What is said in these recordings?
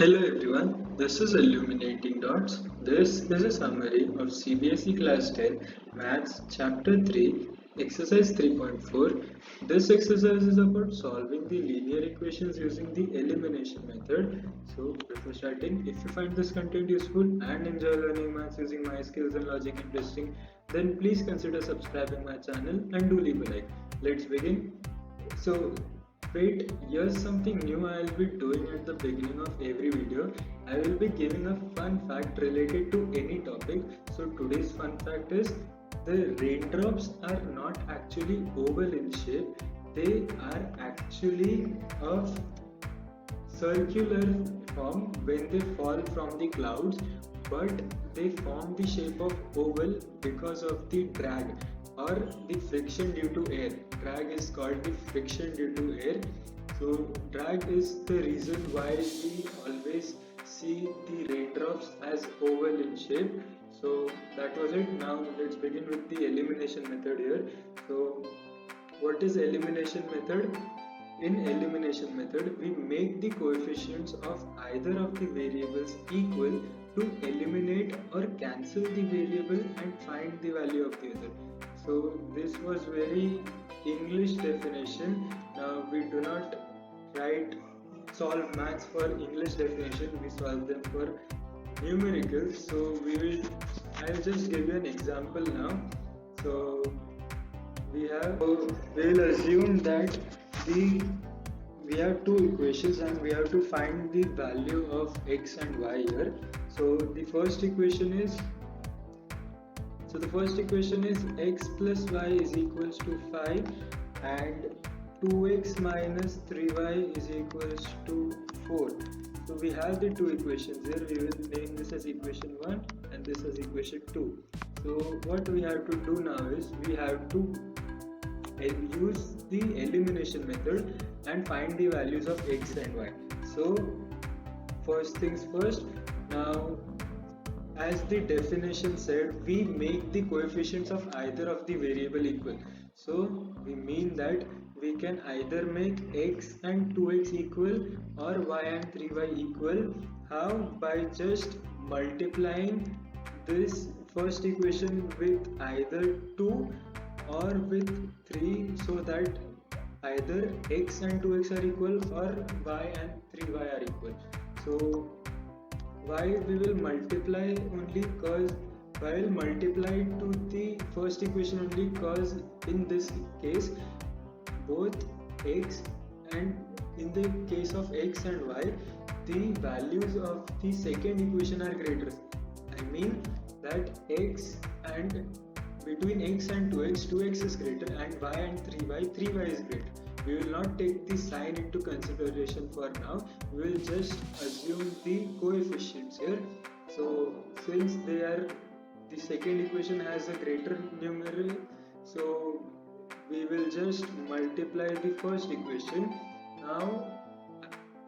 Hello everyone, this is Illuminating Dots. This is a summary of CBSE Class 10 Maths Chapter 3, Exercise 3.4. This exercise is about solving the linear equations using the elimination method. So, before starting, if you find this content useful and enjoy learning maths using my skills and logic interesting, then please consider subscribing my channel and do leave a like. Let's begin. So, wait, here's something new I'll be doing at the beginning of every video. I will be giving a fun fact related to any topic. So today's fun fact is the raindrops are not actually oval in shape. They are actually of circular form when they fall from the clouds, but they form the shape of oval because of the drag or the friction due to air. Drag is called the friction due to air. So drag is the reason why we always see the raindrops as oval in shape. So that was it. Now let's begin with the elimination method here. So what is elimination method? In elimination method, we make the coefficients of either of the variables equal to eliminate or cancel the variable and find the value of the other. So this was very English definition. Now we do not solve maths for English definition, we solve them for numericals. So I'll just give you an example now. So we'll assume that we have two equations and we have to find the value of x and y here. So the first equation is x plus y is equals to 5 and 2x minus 3y is equals to 4. So we have the two equations here. We will name this as equation 1 and this as equation 2. So what we have to do now is we have to use the elimination method and find the values of x and y. So first things first, now as the definition said, we make the coefficients of either of the variable equal. So we mean that we can either make x and 2x equal or y and 3y equal. How? By just multiplying this first equation with either 2 or with 3, so that either x and 2x are equal or y and 3y are equal. So why we will multiply only because while multiply to the first equation only because in this case both x and in the case of x and y the values of the second equation are greater. I mean that x and between x and 2x is greater and y and 3y is greater. We will not take the sign into consideration for now. We will just assume the coefficients here. So since the second equation has a greater numerator, so we will just multiply the first equation. Now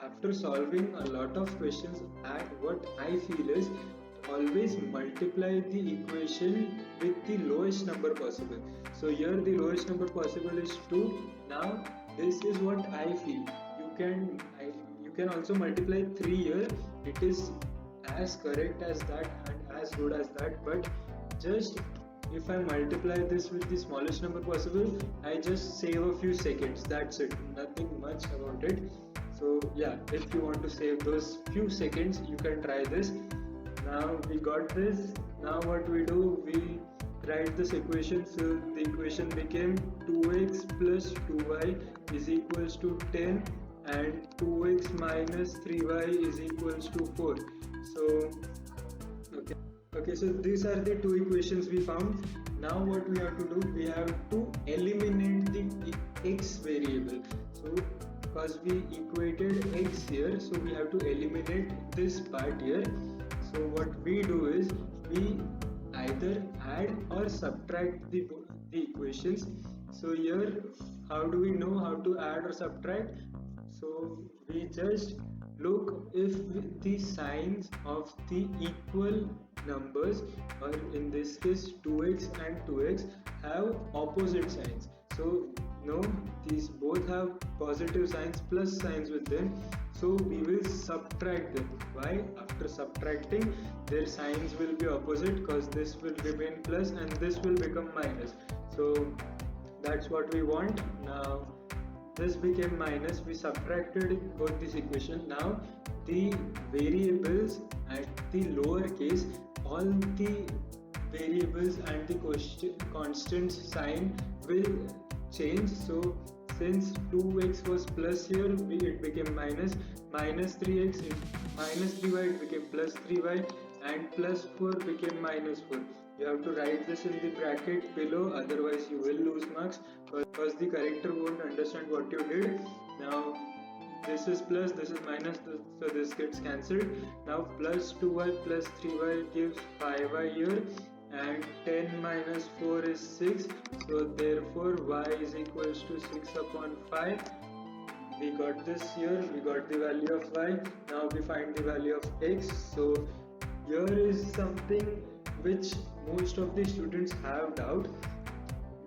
after solving a lot of questions, what I feel is always multiply the equation with the lowest number possible. So here the lowest number possible is 2. Now this is what I feel. You can also multiply 3 here. It is as correct as that and as good as that, but just if I multiply this with the smallest number possible, I just save a few seconds. That's it. Nothing much about it. So yeah, if you want to save those few seconds, you can try this. Now we got this. Now what we do, we write this equation. So the equation became 2x plus 2y is equals to 10 and 2x minus 3y is equals to 4. So okay, so these are the two equations we found. Now what we have to do, we have to eliminate the x variable. So because we equated x here, so we have to eliminate this part here. So what we do is we either add or subtract the equations. So here how do we know how to add or subtract? So we just look if the signs of the equal numbers, or in this case 2x and 2x, have opposite signs. So no, these both have positive signs plus signs with them, so we will subtract them. Why? After subtracting, their signs will be opposite, because this will remain plus and this will become minus. So that's what we want. Now this became minus, we subtracted both this equation. Now the variables at the lower case, all the variables and the constant sign will change. So since 2x was plus here, it became minus, minus 3x, minus 3y, it became plus 3y, and plus 4 became minus 4. You have to write this in the bracket below, otherwise you will lose marks, because the corrector won't understand what you did. Now this is plus, this is minus, so this gets cancelled. Now plus 2y plus 3y gives 5y here, and 10 minus 4 is 6, so therefore y is equals to 6 upon 5. We got this here, we got the value of y. Now we find the value of x. So here is something which most of the students have doubt.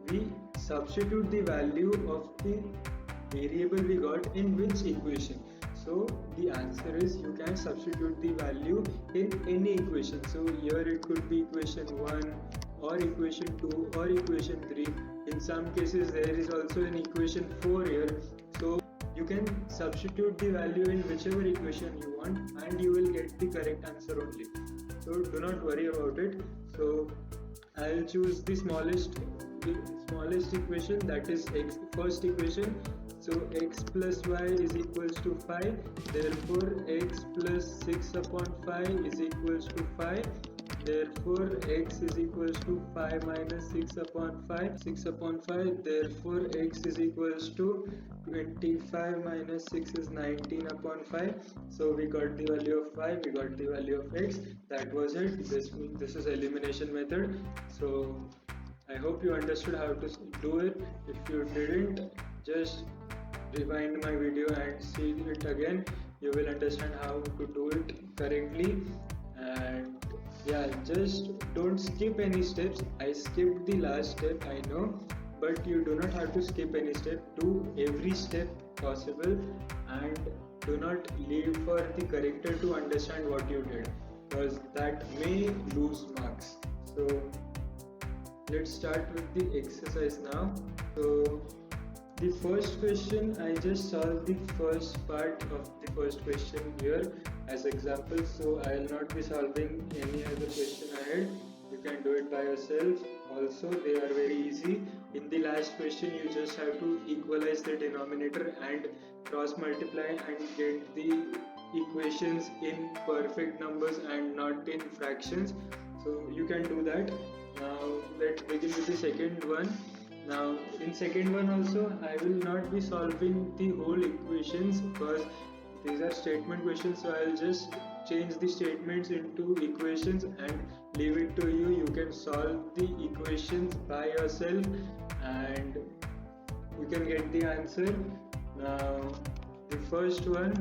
We substitute the value of the variable we got in which equation. So the answer is, you can substitute the value in any equation. So here it could be equation 1 or equation 2 or equation 3. In some cases there is also an equation 4 here. So you can substitute the value in whichever equation you want and you will get the correct answer only. So do not worry about it. So I'll choose the smallest equation, that is x, first equation. So x plus y is equals to 5, therefore x plus 6 upon 5 is equals to 5, therefore x is equals to 5 minus 6 upon 5, 6 upon 5, therefore x is equals to 25 minus 6 is 19 upon 5. So we got the value of y, we got the value of x. That was it. This is elimination method. So I hope you understood how to do it. If you didn't, just rewind my video and see it again. You will understand how to do it correctly. And yeah, just don't skip any steps. I skipped the last step, I know, but you do not have to skip any step. Do every step possible and do not leave for the corrector to understand what you did, because that may lose marks. So let's start with the exercise now. So the first question, I just solved the first part of the first question here as example, so I will not be solving any other question ahead. You can do it by yourself. Also, they are very easy. In the last question, you just have to equalize the denominator and cross multiply and get the equations in perfect numbers and not in fractions. So you can do that. Now let's begin with the second one. Now in second one also, I will not be solving the whole equations because these are statement questions, so I'll just change the statements into equations and leave it to you. You can solve the equations by yourself and you can get the answer. Now the first one,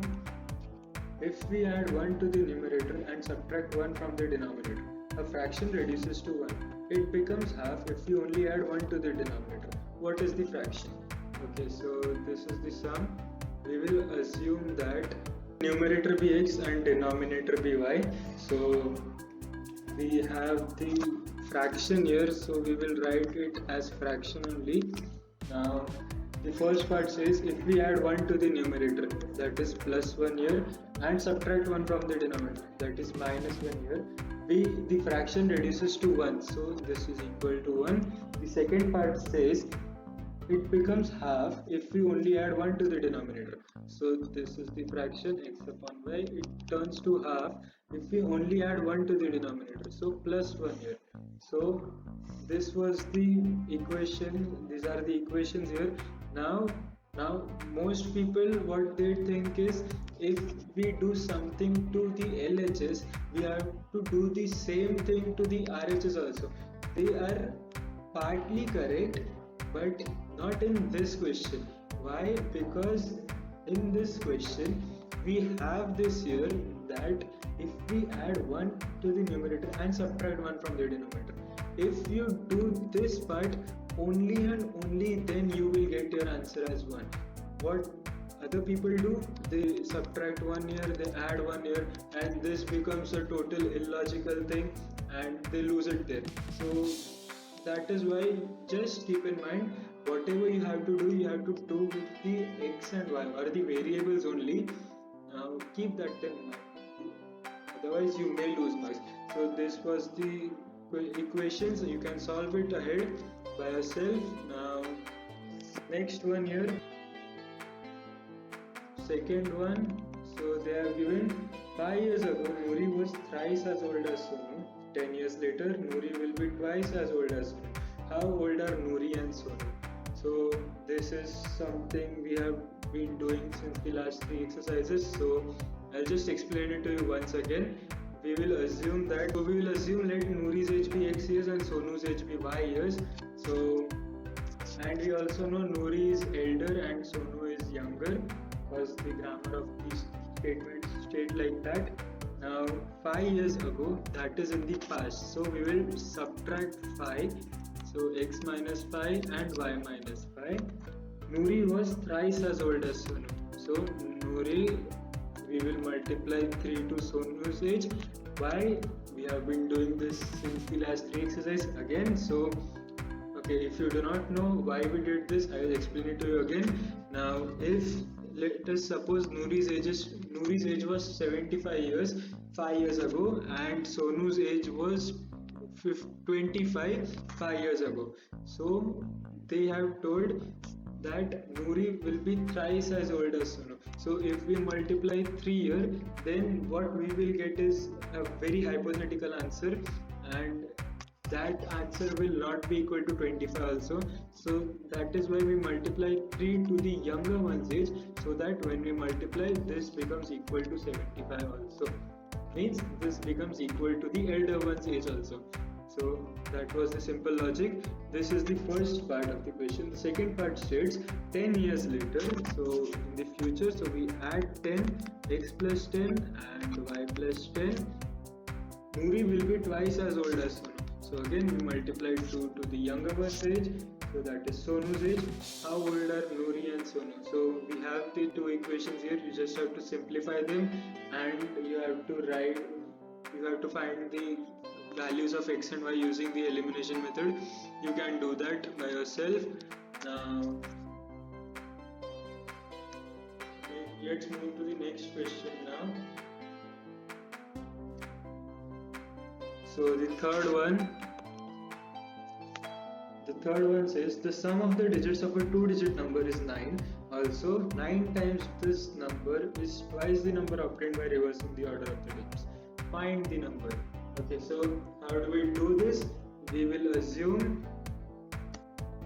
if we add 1 to the numerator and subtract 1 from the denominator, a fraction reduces to 1. It becomes half if you only add 1 to the denominator. What is the fraction? Okay, so this is the sum. We will assume that numerator be x and denominator be y. So we have the fraction here, so we will write it as fraction only. Now the first part says, if we add 1 to the numerator, that is plus 1 here, and subtract 1 from the denominator, that is minus 1 here, the fraction reduces to 1, so this is equal to 1. The second part says it becomes half if we only add 1 to the denominator. So this is the fraction x upon y, it turns to half if we only add 1 to the denominator, so plus 1 here. So this was the equation, these are the equations here. Now most people, what they think is, if we do something to the LHS, we have to do the same thing to the RHS also. They are partly correct, but not in this question. Why? Because in this question we have this here, that if we add 1 to the numerator and subtract 1 from the denominator, if you do this part, only and only then you will get your answer as 1. What other people do, they subtract 1 year, they add 1 year, and this becomes a total illogical thing and they lose it there. So that is why just keep in mind, whatever you have to do, you have to do with the x and y or the variables only. Keep that in mind, otherwise you may lose marks. So this was the equations. You can solve it ahead by yourself. Now next one here, second one. So they have given 5 years ago Noori was thrice as old as Sonu. 10 years later Noori will be twice as old as Sonu. How old are Noori and Sonu? So this is something we have been doing since the last 3 exercises. So I'll just explain it to you once again. We will assume let Noori's age be x years and Sonu's age be y years. So, and we also know Noori is elder and Sonu is younger, because the grammar of these statements state like that. Now 5 years ago, that is in the past, so we will subtract 5. So x minus 5 and y minus 5. Noori was thrice as old as Sonu. So Noori, we will multiply 3 to Sonu's age. Why? We have been doing this since the last 3 exercises again. So okay, if you do not know why we did this, I will explain it to you again. Now if let us suppose Noori's age was 75 years 5 years ago, and Sonu's age was 25 5 years ago. So they have told that Noori will be thrice as old as Sonu. So if we multiply 3 here, then what we will get is a very hypothetical answer, and that answer will not be equal to 25 also. So that is why we multiply 3 to the younger one's age, so that when we multiply, this becomes equal to 75 also. Means this becomes equal to the elder one's age also. So that was the simple logic. This is the first part of the question. The second part states 10 years later, so in the future, so we add 10, x plus 10 and y plus 10. Noori will be twice as old as Sonu. So again we multiply 2 to the younger one's age, so that is Sonu's age. How old are Noori and Sonu? So we have the 2 equations here, you just have to simplify them, and you have to find the values of x and y using the elimination method. You can do that by yourself. Now let's move to the next question now. So the third one says the sum of the digits of a 2-digit number is 9. Also 9 times this number is twice the number obtained by reversing the order of the digits. Find the number. Okay, so how do we do this? We will assume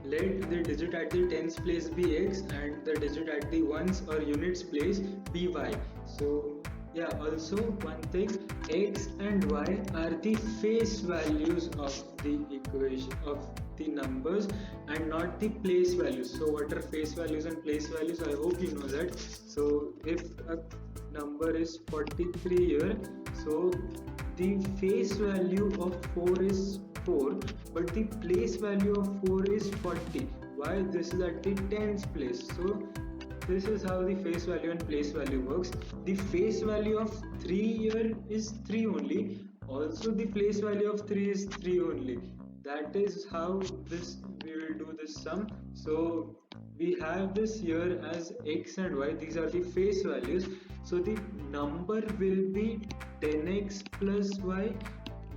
let the digit at the tens place be x and the digit at the ones or units place be y. So yeah, also one thing, x and y are the face values of the equation of the numbers and not the place values. So what are face values and place values? I hope you know that. So if a number is 43 here, so the face value of 4 is 4, but the place value of 4 is 40. Why? This is at the tens place. So this is how the face value and place value works. The face value of 3 here is 3 only. Also the place value of 3 is 3 only. That is how we will do this sum. So we have this here as x and y. These are the face values. So the number will be 10x plus y.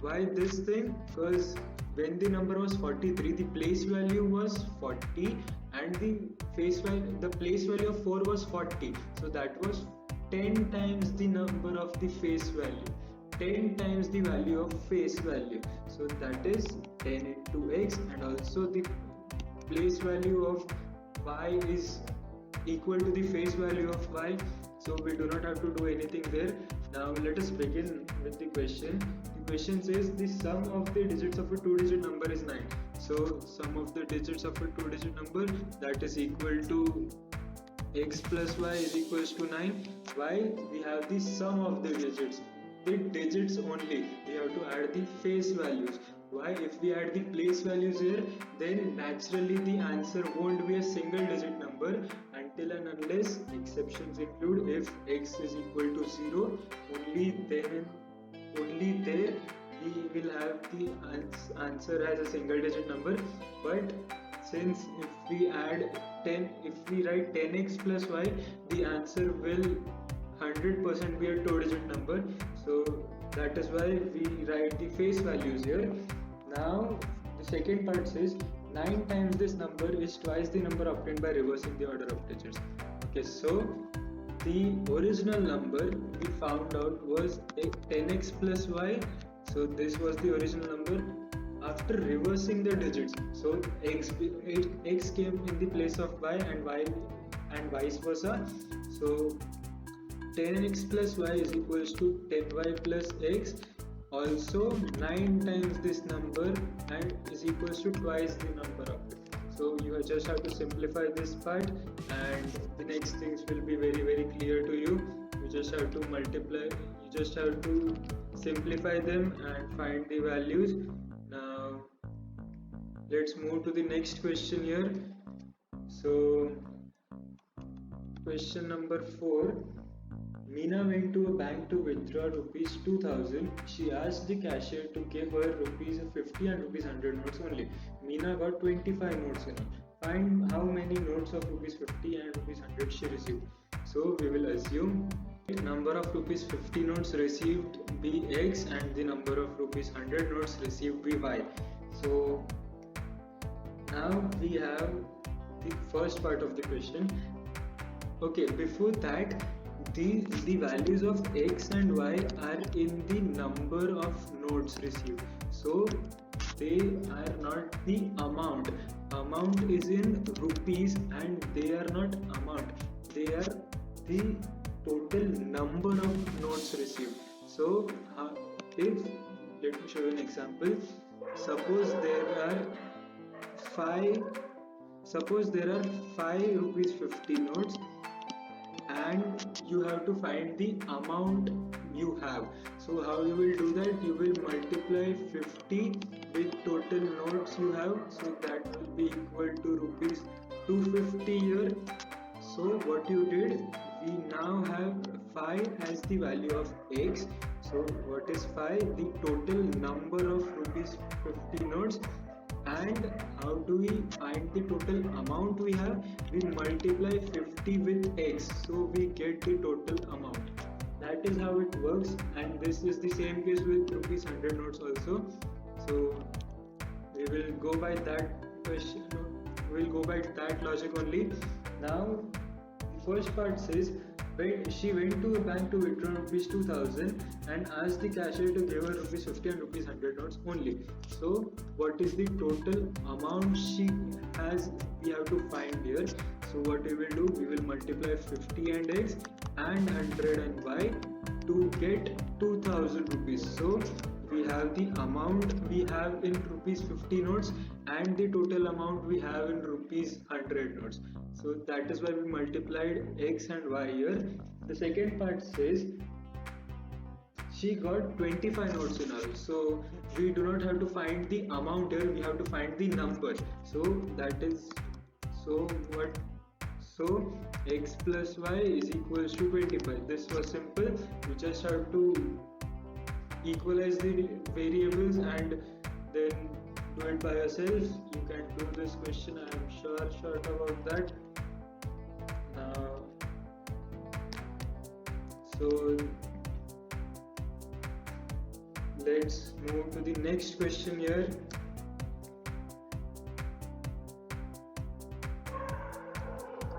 Why this thing? Because when the number was 43, the place value was 40 and the place value of 4 was 40. So that was 10 times the number of the face value, 10 times the value of face value. So that is 10 into x, and also the place value of y is equal to the face value of y. So we do not have to do anything there. Now let us begin with the question. The question says the sum of the digits of a 2-digit number is 9. So sum of the digits of a 2-digit number, that is equal to x plus y is equals to 9. Why? We have the sum of the digits. the digits only. We have to add the face values. Why? If we add the place values here, then naturally the answer won't be a single digit number until and unless exceptions include if x is equal to 0, only there we will have the answer as a single digit number. But since if we add 10, if we write 10x plus y, the answer will 100% be a two digit number. So that is why we write the face values here. Now the second part says 9 times this number is twice the number obtained by reversing the order of digits. Okay, so the original number we found out was 10x plus y. So this was the original number. After reversing the digits, so x came in the place of y and vice versa. So 10x plus y is equals to 10y plus x. Also 9 times this number and is equals to twice the number of it. So you just have to simplify this part and the next things will be very clear to you. You just have to multiply, you just have to simplify them and find the values. Now let's move to the next question here. So question number 4. Meena went to a bank to withdraw rupees 2000. She asked the cashier to give her rupees 50 and rupees 100 notes only. Meena got 25 notes in all. Find how many notes of rupees 50 and rupees 100 she received. So we will assume the number of rupees 50 notes received be x and the number of rupees 100 notes received be y. So now we have the first part of the question. Okay, before that, the values of x and y are in the number of notes received, so they are not the amount. Amount is in rupees and they are not amount, they are the total number of notes received. So if, let me show you an example. Suppose there are 5 rupees 50 notes and you have to find the amount you have. So how you will do that? You will multiply 50 with total notes you have, so that will be equal to rupees 250 here. So what you did, we now have 5 as the value of x. So what is 5? The total number of rupees 50 notes. And how do we find the total amount we have? We multiply 50 with x, so we get the total amount. That is how it works, and this is the same case with rupees 100 notes also. So we will go by that question, we will go by that logic only. Now the first part says, she went to a bank to withdraw rupees 2000 and asked the cashier to give her rupees 50 and rupees 100 notes only. So what is the total amount she has, we have to find here. So what we will do, we will multiply 50 and x and 100 and y to get 2000 rupees. So we have the amount we have in rupees 50 notes and the total amount we have in rupees 100 notes. So that is why we multiplied x and y here. The second part says she got 25 notes in all. So we do not have to find the amount here, we have to find the number. So that is, so what, so x plus y is equals to 25. This was simple. You just have to equalize the variables and then do it by yourself. You can do this question, I am sure about that. So let's move to the next question here.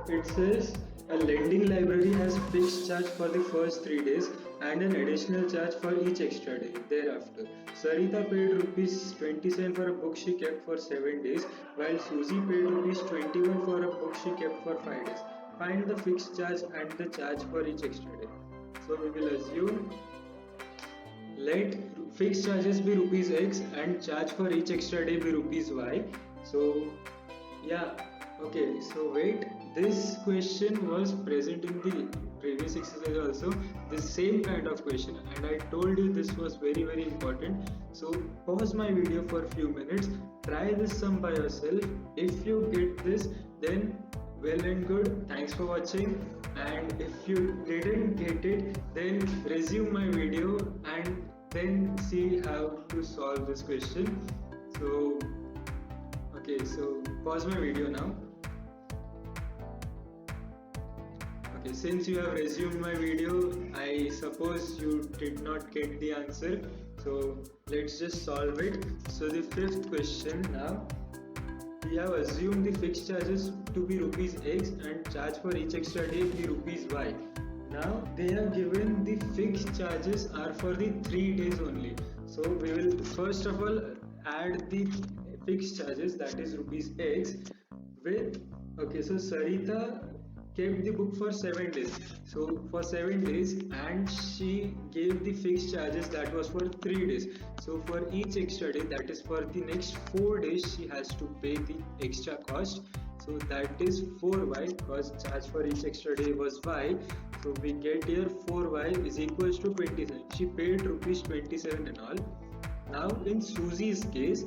It says a lending library has fixed charge for the first 3 days and an additional charge for each extra day thereafter. Sarita paid rupees 27 for a book she kept for 7 days, while Susie paid rupees 21 for a book she kept for 5 days. Find the fixed charge and the charge for each extra day. So we will assume, let fixed charges be rupees x and charge for each extra day be rupees y. So yeah, okay, so wait, this question was present in the previous exercise also, the same kind of question, and I told you this was very important. So pause my video for a few minutes, try this sum by yourself. If you get this, then well and good, thanks for watching. And if you didn't get it, then resume my video and then see how to solve this question. So okay, so pause my video now. Okay, since you have resumed my video, I suppose you did not get the answer. So let's just solve it. So the fifth question now. We have assumed the fixed charges to be rupees X and charge for each extra day be rupees Y. Now they have given the fixed charges are for the 3 days only. So we will first of all add the fixed charges, that is rupees X, with, okay, so Sarita kept the book for 7 days. So for 7 days, and she gave the fixed charges that was for 3 days. So for each extra day, that is for the next 4 days, she has to pay the extra cost. So that is 4y, because charge for each extra day was y. So we get here 4y is equals to 27. She paid rupees 27 and all. Now in Susie's case,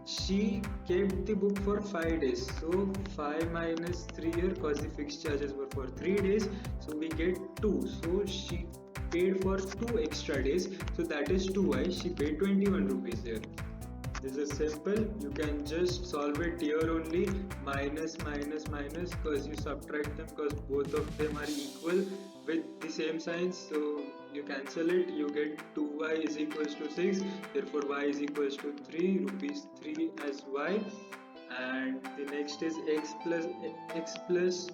she kept the book for 5 days. So 5 minus 3 here, because the fixed charges were for 3 days. So we get 2. So she paid for 2 extra days. So that is 2y. She paid 21 rupees here. This is simple. You can just solve it here only. Minus, because you subtract them because both of them are equal with the same signs. So you cancel it. You get 2y is equals to 6. Therefore y is equals to 3. Rupees 3 as y. And the next is x plus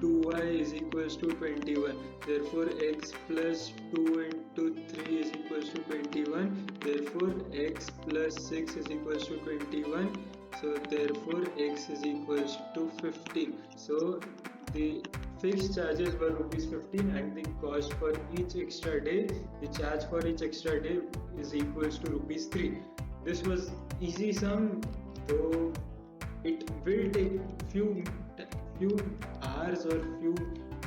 2y is equals to 21. Therefore x plus 2 into 3 is equals to 21. Therefore x plus 6 is equals to 21. So therefore x is equals to 15. So the fixed charges were rupees 15 and the cost for each extra day, the charge for each extra day is equals to rupees 3. This was easy sum, though it will take few hours or few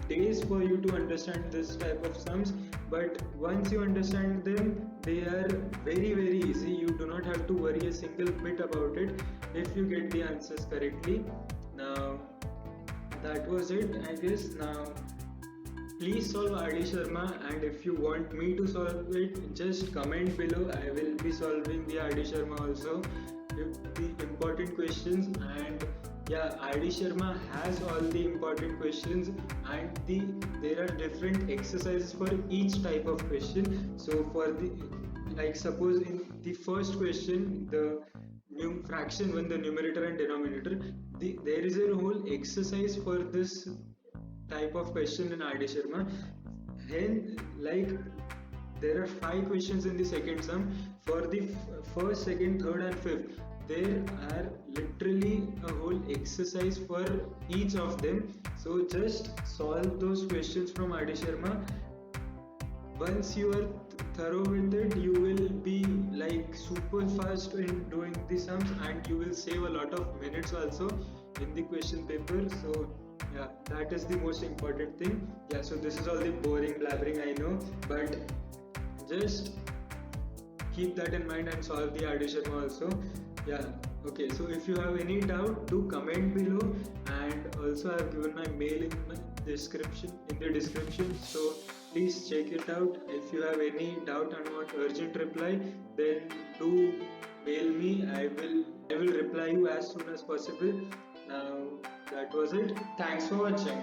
days for you to understand this type of sums, but once you understand them, they are very easy. You do not have to worry a single bit about it if you get the answers correctly. Now that was it, I guess. Now please solve RD Sharma, and if you want me to solve it, just comment below. I will be solving the RD Sharma also, the important questions. And yeah, RD Sharma has all the important questions, and there are different exercises for each type of question. So for the, like suppose in the first question, the fraction one, the numerator and denominator, there is a whole exercise for this type of question in RD Sharma. Hence, like there are 5 questions in the second sum. For the first, second, third and fifth, there are literally a whole exercise for each of them. So just solve those questions from RD Sharma. Once you are thorough with it, you will be like super fast in doing the sums, and you will save a lot of minutes also in the question paper. So yeah, that is the most important thing. Yeah, so this is all the boring blabbering, I know, but just keep that in mind and solve the RD Sharma also. Yeah, okay, so if you have any doubt, do comment below, and also I have given my mail in the description, so please check it out. If you have any doubt and want urgent reply, then do mail me. I will reply you as soon as possible. Now that was it. Thanks for watching.